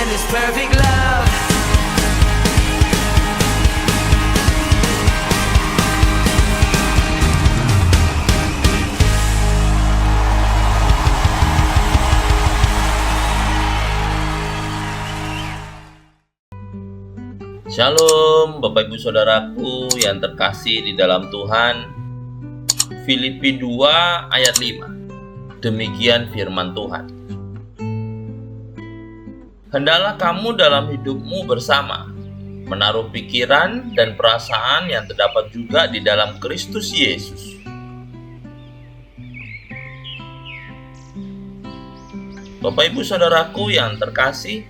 this perfect love. Shalom Bapak Ibu Saudaraku yang terkasih di dalam Tuhan. Filipi 2 ayat 5. Demikian firman Tuhan. Hendaklah kamu dalam hidupmu bersama menaruh pikiran dan perasaan yang terdapat juga di dalam Kristus Yesus. Bapak Ibu Saudaraku yang terkasih,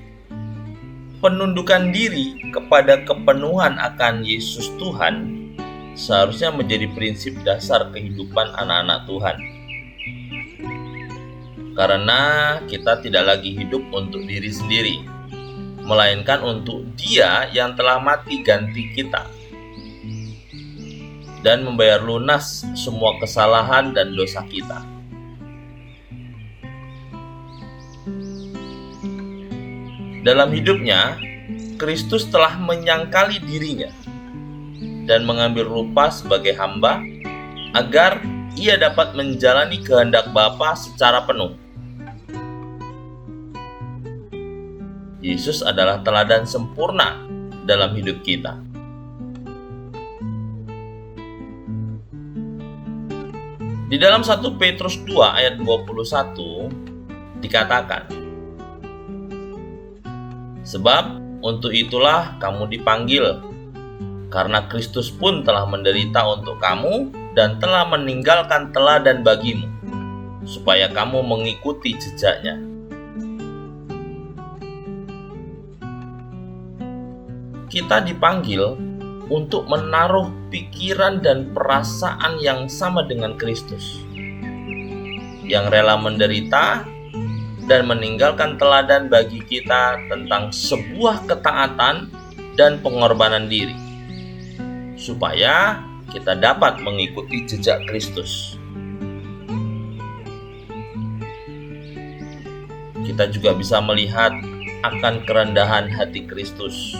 penundukan diri kepada kepenuhan akan Yesus Tuhan seharusnya menjadi prinsip dasar kehidupan anak-anak Tuhan. Karena kita tidak lagi hidup untuk diri sendiri, melainkan untuk Dia yang telah mati ganti kita dan membayar lunas semua kesalahan dan dosa kita. Dalam hidupnya, Kristus telah menyangkali dirinya dan mengambil rupa sebagai hamba agar ia dapat menjalani kehendak Bapa secara penuh. Yesus adalah teladan sempurna dalam hidup kita. Di dalam 1 Petrus 2 ayat 21 dikatakan, sebab untuk itulah kamu dipanggil, karena Kristus pun telah menderita untuk kamu dan telah meninggalkan teladan bagimu, supaya kamu mengikuti jejaknya. Kita dipanggil untuk menaruh pikiran dan perasaan yang sama dengan Kristus, yang rela menderita dan meninggalkan teladan bagi kita tentang sebuah ketaatan dan pengorbanan diri, supaya kita dapat mengikuti jejak Kristus. Kita juga bisa melihat akan kerendahan hati Kristus.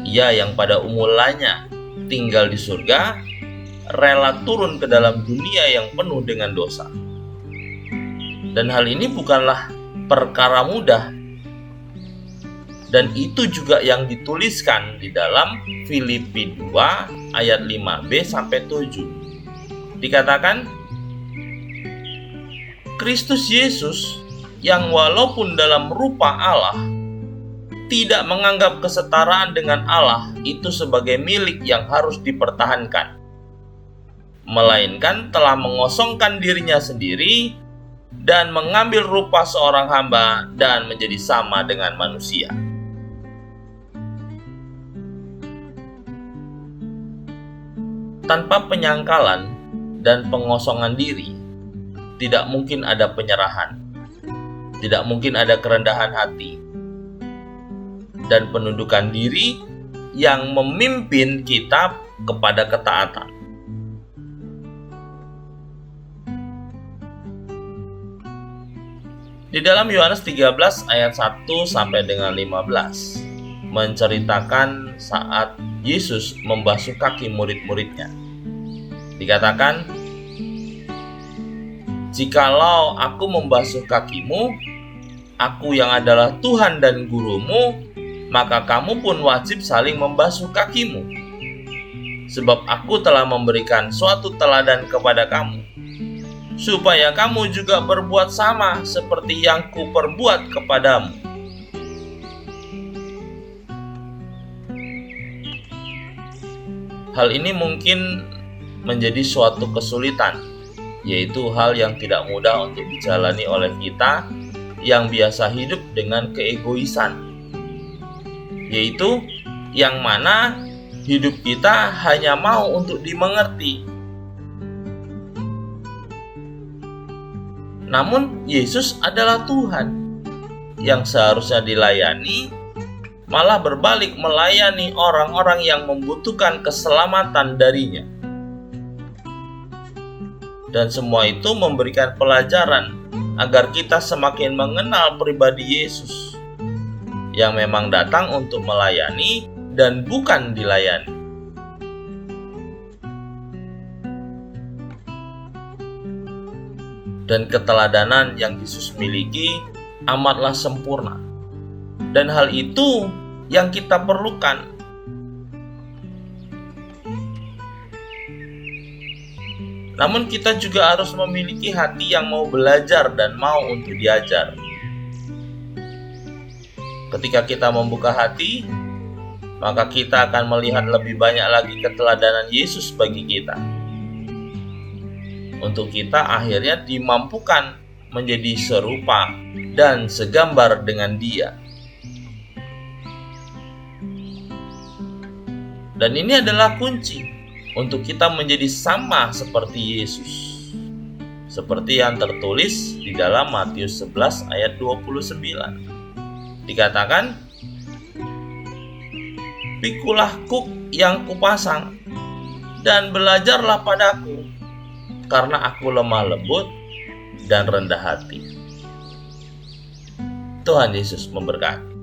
Ia yang pada mulanya tinggal di surga, rela turun ke dalam dunia yang penuh dengan dosa. Dan hal ini bukanlah perkara mudah. Dan itu juga yang dituliskan di dalam Filipi 2 ayat 5b sampai 7. Dikatakan, Kristus Yesus yang walaupun dalam rupa Allah tidak menganggap kesetaraan dengan Allah itu sebagai milik yang harus dipertahankan, melainkan telah mengosongkan dirinya sendiri dan mengambil rupa seorang hamba dan menjadi sama dengan manusia. Tanpa penyangkalan dan pengosongan diri, tidak mungkin ada penyerahan, tidak mungkin ada kerendahan hati, dan penundukan diri yang memimpin kita kepada ketaatan. Di dalam Yohanes 13 ayat 1 sampai dengan 15 menceritakan saat Yesus membasuh kaki murid-muridnya. Dikatakan, jikalau aku membasuh kakimu, aku yang adalah Tuhan dan gurumu, maka kamu pun wajib saling membasuh kakimu. Sebab aku telah memberikan suatu teladan kepada kamu, supaya kamu juga berbuat sama seperti yang kuperbuat kepadamu. Hal ini mungkin menjadi suatu kesulitan, yaitu hal yang tidak mudah untuk dijalani oleh kita yang biasa hidup dengan keegoisan, yaitu yang mana hidup kita hanya mau untuk dimengerti. Namun Yesus adalah Tuhan yang seharusnya dilayani, malah berbalik melayani orang-orang yang membutuhkan keselamatan darinya. Dan semua itu memberikan pelajaran agar kita semakin mengenal pribadi Yesus yang memang datang untuk melayani dan bukan dilayani. Dan keteladanan yang Yesus miliki amatlah sempurna. Dan hal itu yang kita perlukan. Namun kita juga harus memiliki hati yang mau belajar dan mau untuk diajar. Ketika kita membuka hati, maka kita akan melihat lebih banyak lagi keteladanan Yesus bagi kita. Untuk kita akhirnya dimampukan menjadi serupa dan segambar dengan Dia. Dan ini adalah kunci untuk kita menjadi sama seperti Yesus. Seperti yang tertulis di dalam Matius 11 ayat 29. Dikatakan, "Pikulah kuk yang kupasang, dan belajarlah padaku, karena aku lemah lembut dan rendah hati." Tuhan Yesus memberkati.